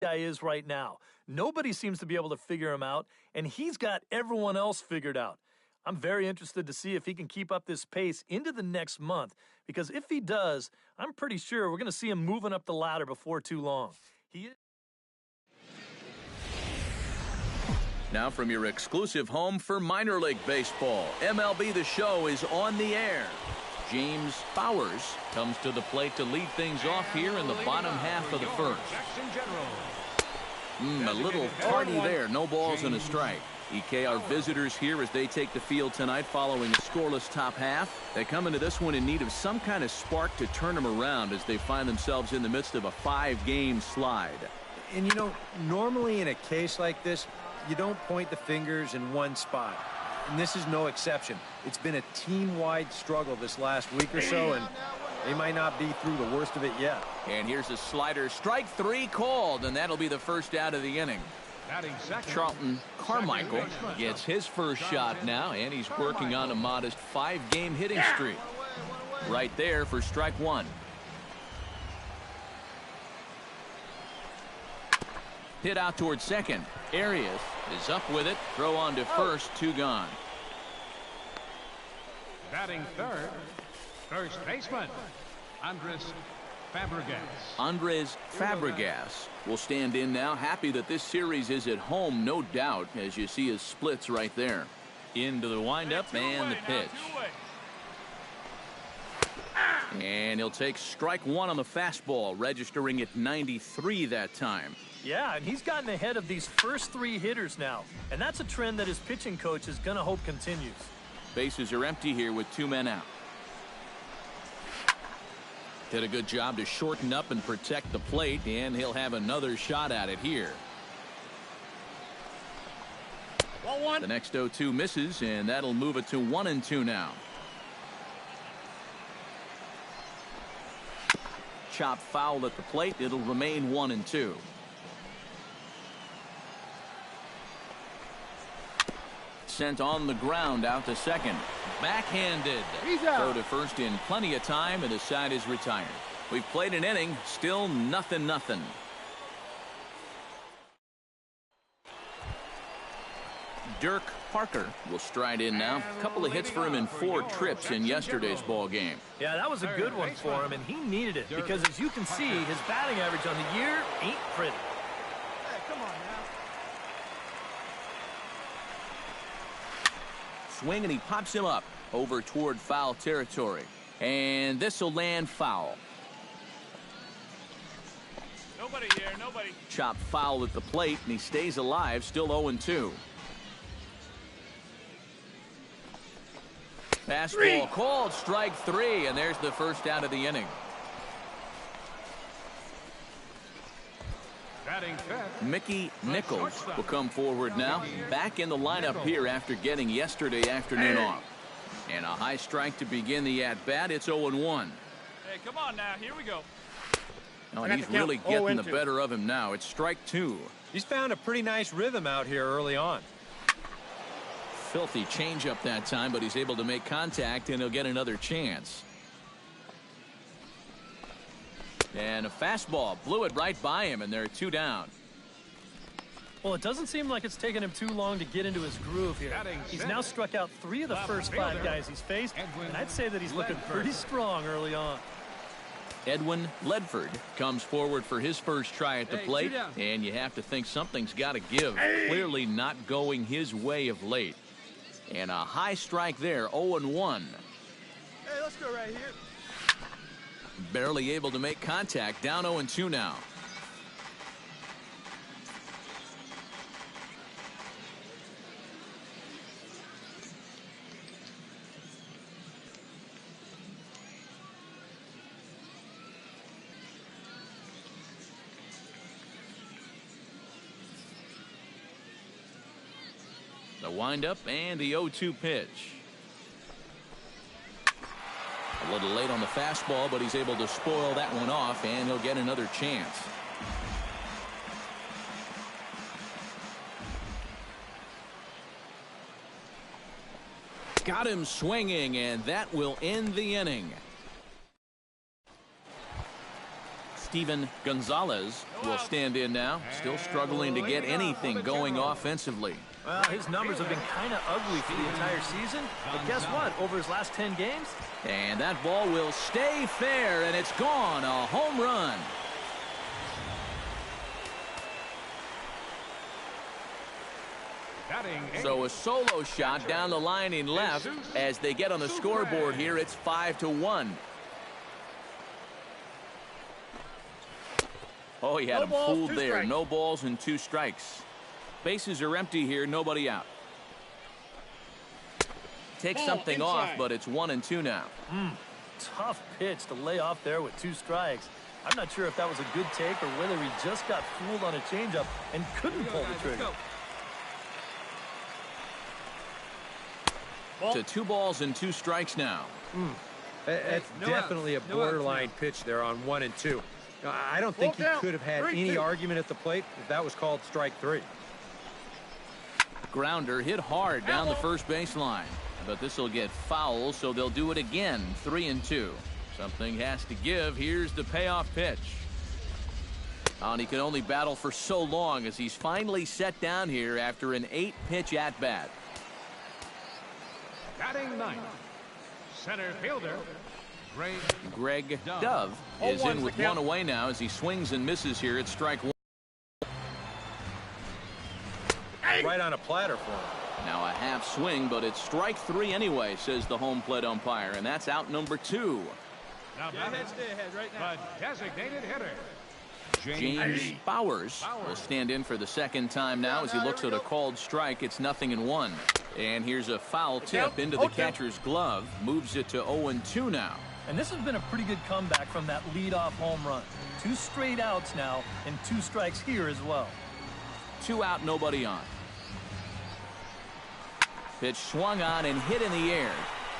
guy is right now. Nobody seems to be able to figure him out, and he's got everyone else figured out. I'm very interested to see if he can keep up this pace into the next month, because if he does, I'm pretty sure we're going to see him moving up the ladder before too long. Now from your exclusive home for minor league baseball, MLB The Show is on the air. James Bowers comes to the plate to lead things off here in the bottom half of the first. A little tardy there. No balls and a strike. EK, our visitors here as they take the field tonight following a scoreless top half. They come into this one in need of some kind of spark to turn them around as they find themselves in the midst of a 5-game slide. And, you know, normally in a case like this, you don't point the fingers in one spot. And this is no exception. It's been a team-wide struggle this last week or so, and they might not be through the worst of it yet. And here's a slider. Strike 3 called, and that'll be the first out of the inning. Charlton Carmichael gets his first shot now, and he's working on a modest 5-game hitting streak. Right there for strike 1. Hit out towards second. Arias is up with it. Throw on to first. 2 gone. Batting third, first baseman, Andres Fabregas will stand in now. Happy that this series is at home, no doubt, as you see his splits right there. Into the windup and the pitch. And he'll take strike 1 on the fastball, registering at 93 that time. Yeah, and he's gotten ahead of these first 3 hitters now, and that's a trend that his pitching coach is going to hope continues. Bases are empty here with 2 men out. Did a good job to shorten up and protect the plate, and he'll have another shot at it here. The next 0-2 misses, and that'll move it to 1-2 now. Chop foul at the plate. It'll remain 1-2. Sent on the ground out to second. Backhanded. Throw to first in plenty of time, and the side is retired. We've played an inning. Still 0-0. Dirk Parker will stride in now. A couple of hits for him in 4 trips in yesterday's ball game. Yeah, that was a good one for him, and he needed it because, as you can see, his batting average on the year ain't pretty. Swing, and he pops him up over toward foul territory. And this will land foul. Nobody here, nobody. Chop foul at the plate, and he stays alive, still 0-2. Fastball called, strike 3, and there's the first out of the inning. Mickey Nichols will come forward now. Back in the lineup here after getting yesterday afternoon off. And a high strike to begin the at-bat. It's 0-1. Hey, come on now. Here we go. Oh, and he's really getting the better of him now. It's strike 2. He's found a pretty nice rhythm out here early on. Filthy changeup that time, but he's able to make contact, and he'll get another chance. And a fastball blew it right by him, and there are 2 down. Well, it doesn't seem like it's taken him too long to get into his groove here. He's now struck out 3 of the first 5 guys he's faced, and I'd say that he's looking pretty strong early on. Edwin Ledford comes forward for his first try at the plate, and you have to think something's got to give. Clearly not going his way of late. And a high strike there, 0-1. Hey, let's go right here. Barely able to make contact, down 0-2 now. The windup and the 0-2 pitch. A little late on the fastball, but he's able to spoil that one off, and he'll get another chance. Got him swinging, and that will end the inning. Steven Gonzalez will stand in now, still struggling to get anything going offensively. Well, his numbers have been kind of ugly for the entire season, but guess what? Over his last 10 games, and that ball will stay fair, and it's gone. A home run. So a solo shot down the line in left. As they get on the scoreboard here, it's 5-1. Oh, he had him fooled there. No balls and 2 strikes. Bases are empty here, nobody out. Takes something off, but it's 1-2 now. Tough pitch to lay off there with 2 strikes. I'm not sure if that was a good take or whether he just got fooled on a changeup and couldn't pull the trigger. To 2 balls and 2 strikes now. That's definitely a borderline pitch there on 1 and 2. I don't think he could have had any argument at the plate if that was called strike 3. Grounder hit hard down the first baseline, but this will get foul, so they'll do it again. 3-2. Something has to give. Here's the payoff pitch. And he can only battle for so long as he's finally set down here after an 8-pitch at-bat. Batting 9th, center fielder, Greg Dove is in with 1 away now as he swings and misses here at strike 1. Right on a platter for him. Now a half swing, but it's strike 3 anyway, says the home plate umpire, and that's out number 2. Now Stay ahead right now. the designated hitter, James Bowers will stand in for the second time now as he looks at a called strike. It's 0-1. And here's a foul tip into the catcher's glove. Moves it to 0-2 now. And this has been a pretty good comeback from that leadoff home run. 2 straight outs now and 2 strikes here as well. 2 out, nobody on. Pitch swung on and hit in the air.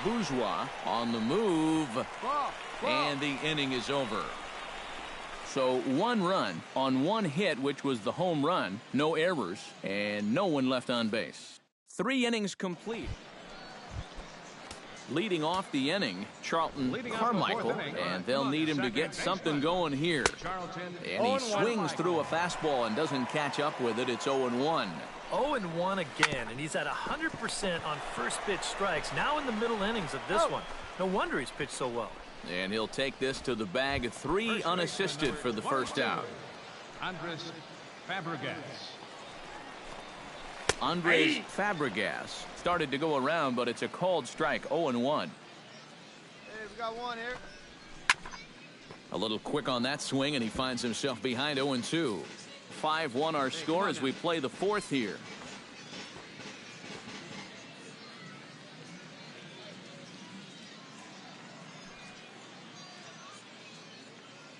Bourgeois on the move. And the inning is over. So 1 run on 1 hit, which was the home run. No errors and no one left on base. 3 innings complete. Leading off the inning, Charlton Carmichael, and they'll need him to get something going here. And he swings through a fastball and doesn't catch up with it. It's 0-1. 0-1 again, and he's at 100% on first pitch strikes now in the middle innings of this one. No wonder he's pitched so well. And he'll take this to the bag. 3 unassisted for the first out. Andres Fabregas started to go around, but it's a called strike. 0-1. Hey, we got 1 here. A little quick on that swing, and he finds himself behind 0-2. 5-1 our score as we play the 4th here.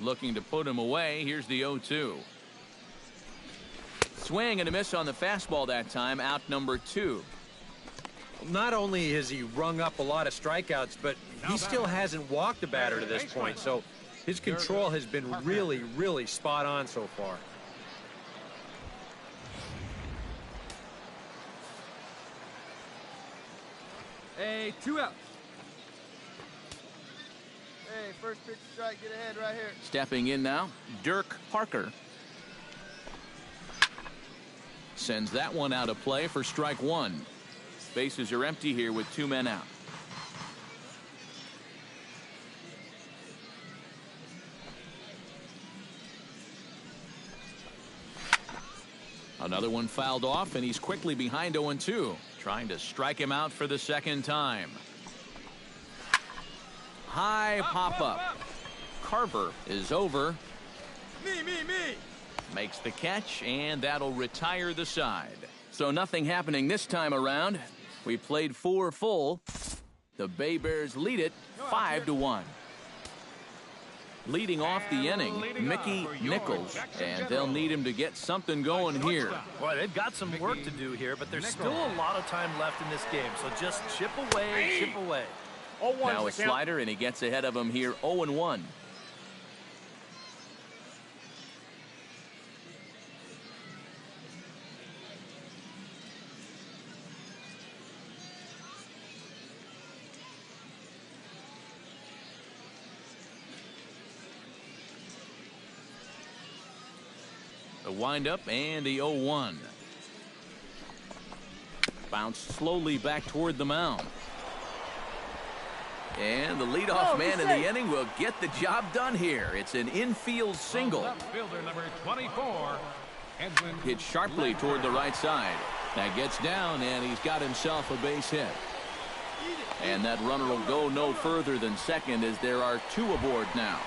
Looking to put him away. Here's the 0-2. Swing and a miss on the fastball that time. Out number 2. Not only has he rung up a lot of strikeouts, but he still hasn't walked a batter to this point. So his control has been really, really spot on so far. Hey, 2 outs. Hey, first pitch strike, get ahead right here. Stepping in now, Dirk Parker. Sends that one out of play for strike 1. Bases are empty here with 2 men out. Another one fouled off, and he's quickly behind 0-2. Trying to strike him out for the second time. High pop-up. Carver is over. Me. Makes the catch, and that'll retire the side. So nothing happening this time around. We played 4 full. The Bay Bears lead it 5-1. Leading off the inning, Mickey Nichols, and they'll need him to get something going here. Boy, they've got some work to do here, but there's still a lot of time left in this game, so just chip away. Now a slider, and he gets ahead of him here. 0-1. windup and the 0-1. Bounced slowly back toward the mound. And the leadoff man in the inning will get the job done here. It's an infield single. Fielder number 24. Hit sharply toward the right side. That gets down, and he's got himself a base hit. And that runner will go no further than second as there are 2 aboard now.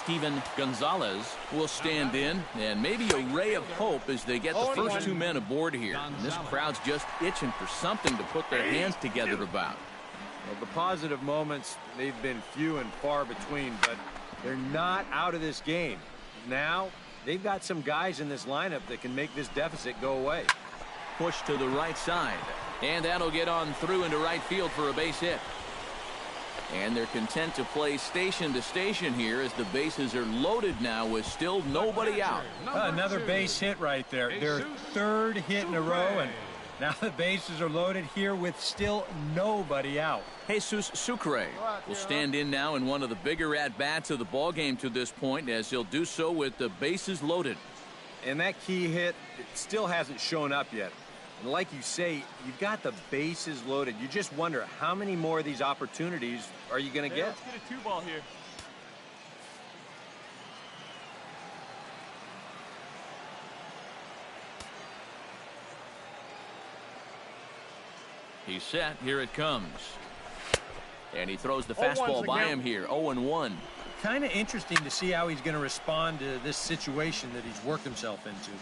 Steven Gonzalez will stand in, and maybe a ray of hope as they get the first 2 men aboard here. And this crowd's just itching for something to put their hands together about. Well, the positive moments, they've been few and far between, but they're not out of this game. Now, they've got some guys in this lineup that can make this deficit go away. Push to the right side, and that'll get on through into right field for a base hit. And they're content to play station to station here as the bases are loaded now with still nobody out. Another base hit right there. Their 3rd hit in a row, and now the bases are loaded here with still nobody out. Jesus Sucre will stand in now in one of the bigger at-bats of the ballgame to this point, as he'll do so with the bases loaded. And that key hit, it still hasn't shown up yet. And like you say, you've got the bases loaded. You just wonder how many more of these opportunities are you going to get? Let's get a 2-ball here. He's set. Here it comes. And he throws the fastball by him here. 0-1. Kind of interesting to see how he's going to respond to this situation that he's worked himself into.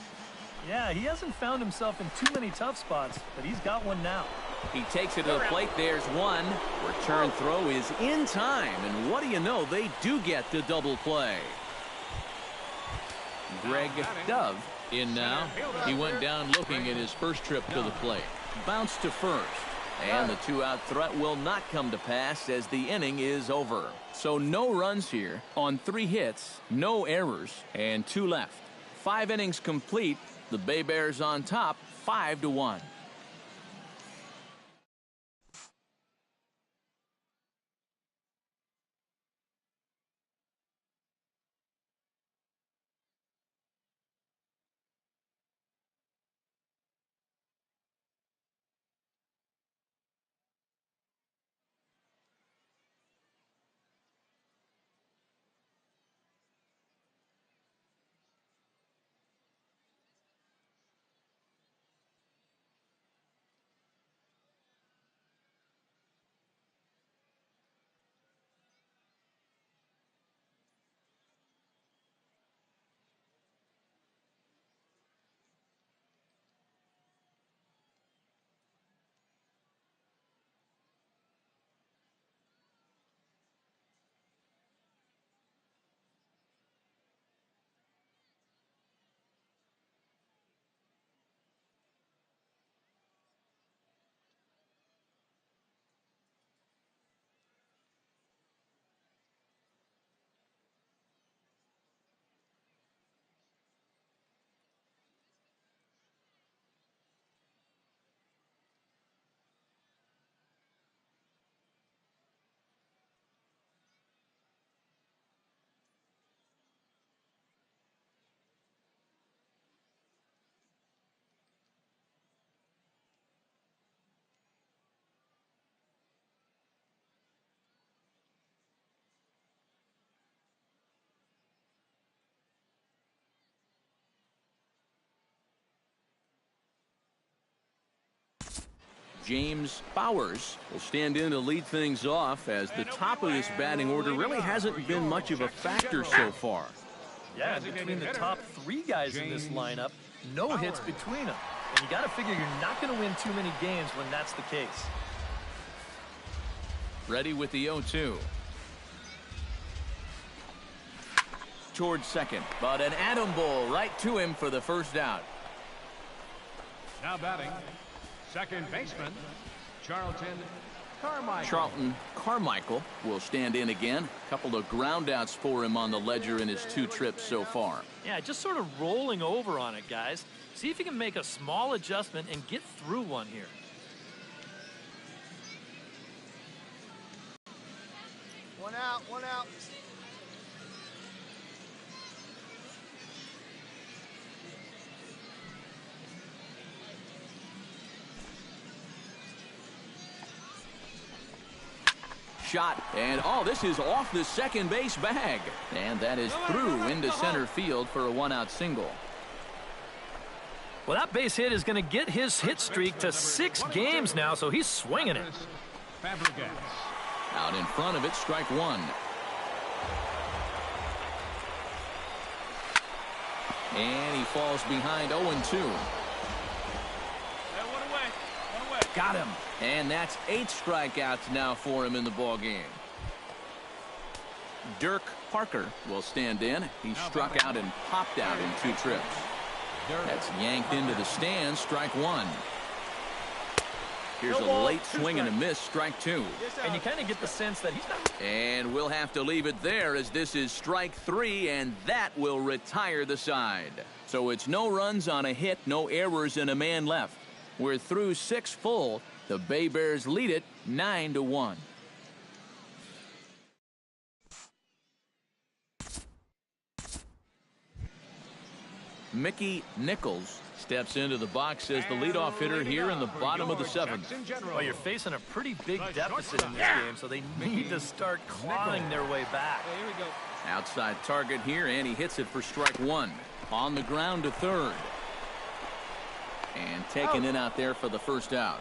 Yeah, he hasn't found himself in too many tough spots, but he's got one now. He takes it to the plate. There's one. Return throw is in time. And what do you know? They do get the double play. Greg Dove in now. He went down looking at his first trip to the plate. Bounced to first. And the 2-out threat will not come to pass as the inning is over. So no runs here on 3 hits, no errors, and 2 left. 5 innings complete. The Bay Bears on top, 5-1. James Bowers will stand in to lead things off, as the top of this batting order really hasn't been much of a factor so far. Yeah, between the top 3 guys in this lineup, no hits between them. And you got to figure you're not going to win too many games when that's the case. Ready with the 0-2. Towards second, but an atom ball right to him for the first out. Now batting, second baseman, Charlton Carmichael will stand in again. A couple of ground outs for him on the ledger in his 2 trips so far. Yeah, just sort of rolling over on it, guys. See if you can make a small adjustment and get through one here. One out, 1 out. shot. And, oh, this is off the second base bag. And that is through into center field for a one-out single. Well, that base hit is going to get his hit streak to 6 games now, so he's swinging it. Out in front of it, strike one. And he falls behind 0-2. Got him. And that's 8 strikeouts now for him in the ball game. Dirk Parker will stand in. He struck out and popped out in 2 trips. That's yanked into the stands, strike one. Here's a late swing and a miss, strike 2. And you kind of get the sense that he's not. And we'll have to leave it there as this is strike 3, and that will retire the side. So it's no runs on a hit, no errors, and a man left. We're through 6 full. The Bay Bears lead it 9-1. Mickey Nichols steps into the box as the leadoff hitter here in the bottom of the 7th. Well, you're facing a pretty big deficit in this game, so they need to start clawing their way back. Here we go. Outside target here, and he hits it for strike 1. On the ground to third. And taken in out there for the first out.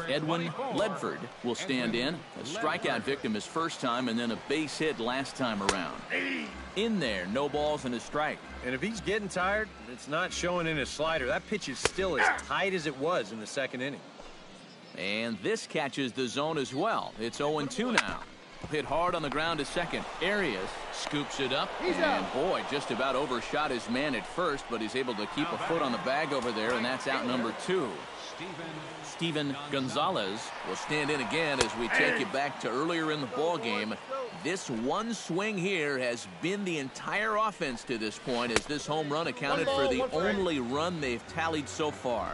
Edwin Ledford will stand in. A strikeout victim his first time, and then a base hit last time around. In there, no balls and a strike. And if he's getting tired, it's not showing in his slider. That pitch is still as tight as it was in the 2nd inning. And this catches the zone as well. It's 0-2 now. Hit hard on the ground to second. Arias scoops it up. And boy, just about overshot his man at first, but he's able to keep a foot on the bag over there, and that's out number 2. Steven Gonzalez will stand in again as we take you back to earlier in the ball game. This one swing here has been the entire offense to this point, as this home run accounted for the only run they've tallied so far.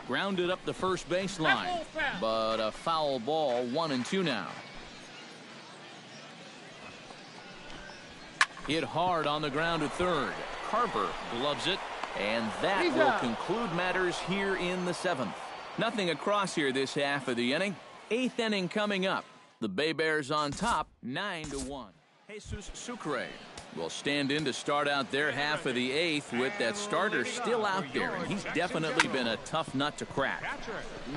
Grounded up the first baseline, but a foul ball, 1-2 now. Hit hard on the ground to third. Carver gloves it, and that will conclude matters here in the 7th. Nothing across here this half of the inning. 8th inning coming up. The Bay Bears on top, 9-1. Jesus Sucre will stand in to start out their half of the 8th with that starter still out there, and he's definitely been a tough nut to crack.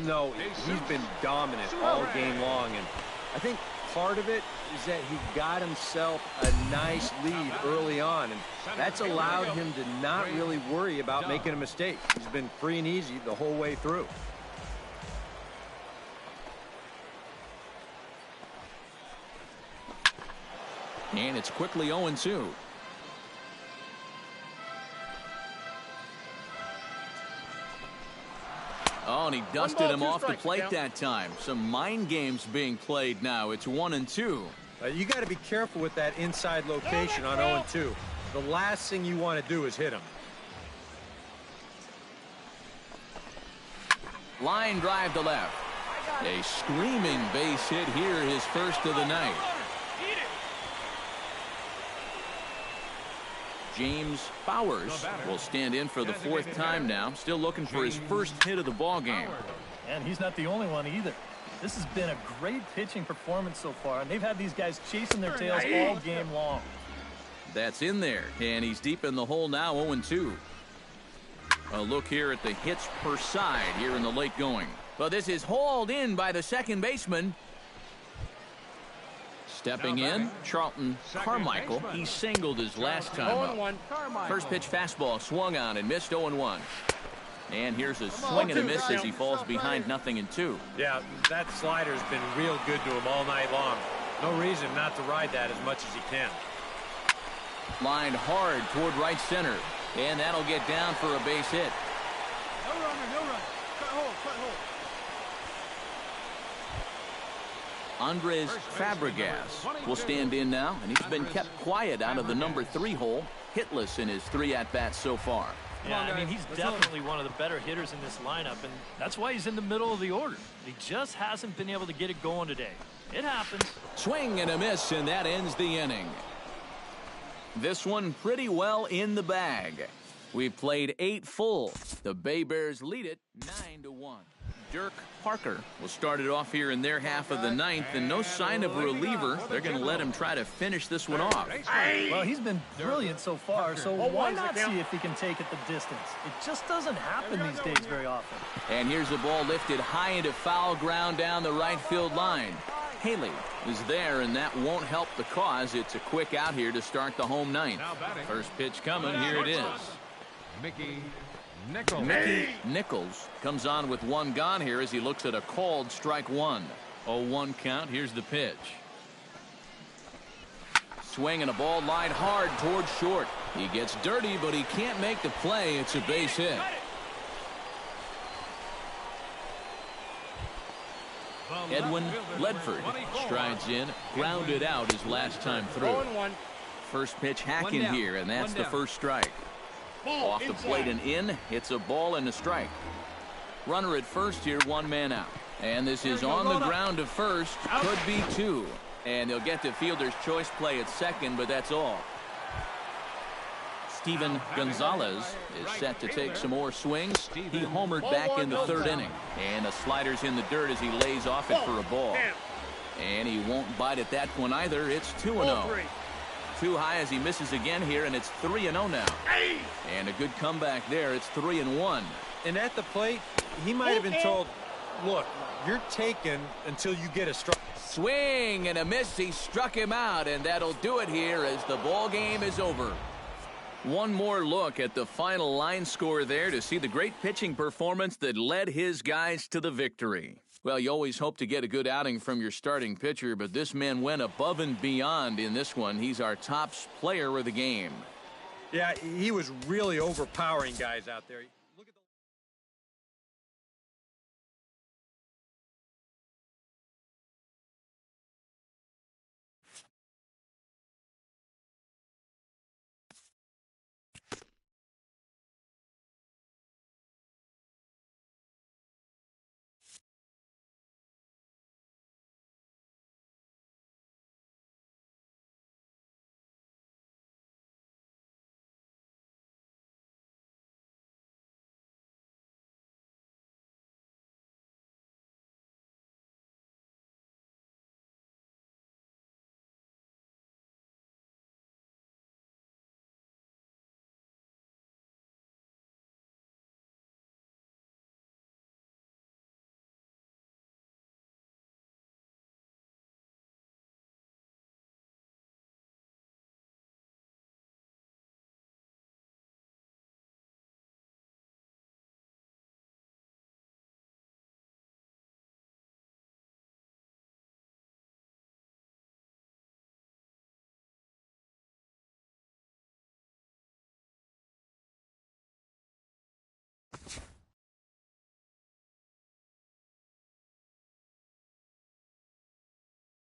No, he's been dominant all game long, and I think part of it is that he got himself a nice lead early on, and that's allowed him to not really worry about making a mistake. He's been free and easy the whole way through. And it's quickly 0-2. Oh, and he dusted him off the plate that time. Some mind games being played now. It's 1-2. You got to be careful with that inside location on 0-2. The last thing you want to do is hit him. Line drive to left. A screaming base hit here, his first of the night. James Bowers will stand in for the 4th time now, still looking for his first hit of the ball game. And he's not the only one either. This has been a great pitching performance so far, and they've had these guys chasing their tails all game long. That's in there, and he's deep in the hole now, 0-2. A look here at the hits per side here in the late going. But this is hauled in by the second baseman. Stepping in, Charlton Carmichael. He singled his last time up. First pitch fastball swung on and missed, 0-1. And here's a swing and a miss as he falls behind 0-2. Yeah, that slider's been real good to him all night long. No reason not to ride that as much as he can. Lined hard toward right center. And that'll get down for a base hit. No runner, no run. Cut hole, cut hole. Andres Fabregas will stand in now, and he's been kept quiet out of the number 3 hole, hitless in his 3 at-bats so far. Yeah, I mean, he's definitely one of the better hitters in this lineup, and that's why he's in the middle of the order. He just hasn't been able to get it going today. It happens. Swing and a miss, and that ends the inning. This one pretty well in the bag. We've played 8 full. The Bay Bears lead it 9-1. Dirk Parker will start it off here in their half of the ninth, and no sign of a reliever. They're going to let him try to finish this one off. Well, he's been brilliant so far, so why not see if he can take it the distance? It just doesn't happen these days very often. And here's the ball lifted high into foul ground down the right field line. Haley is there, and that won't help the cause. It's a quick out here to start the home ninth. First pitch coming. Here it is. Mickey Nichols comes on with one gone here as he looks at a called strike one. 0-1 count. Here's the pitch. Swing and a ball lined hard towards short. He gets dirty, but he can't make the play. It's a base hit. Edwin Ledford strides in, grounded out his last time through. First pitch hacking here, and that's the first strike. Off the plate and in, it's a ball and a strike. Runner at first here, 1 man out. And this is on the ground to first, could be 2. And they'll get to fielder's choice play at second, but that's all. Steven Gonzalez is set to take some more swings. He homered back in the 3rd inning. And the slider's in the dirt as he lays off it for a ball. And he won't bite at that one either. It's 2-0. Too high as he misses again here, and it's 3-0 now. And a good comeback there. It's 3-1. And at the plate, he might have been told, look, you're taken until you get a strike. Swing and a miss. He struck him out, and that'll do it here as the ball game is over. One more look at the final line score there to see the great pitching performance that led his guys to the victory. Well, you always hope to get a good outing from your starting pitcher, but this man went above and beyond in this one. He's our top player of the game. Yeah, he was really overpowering guys out there.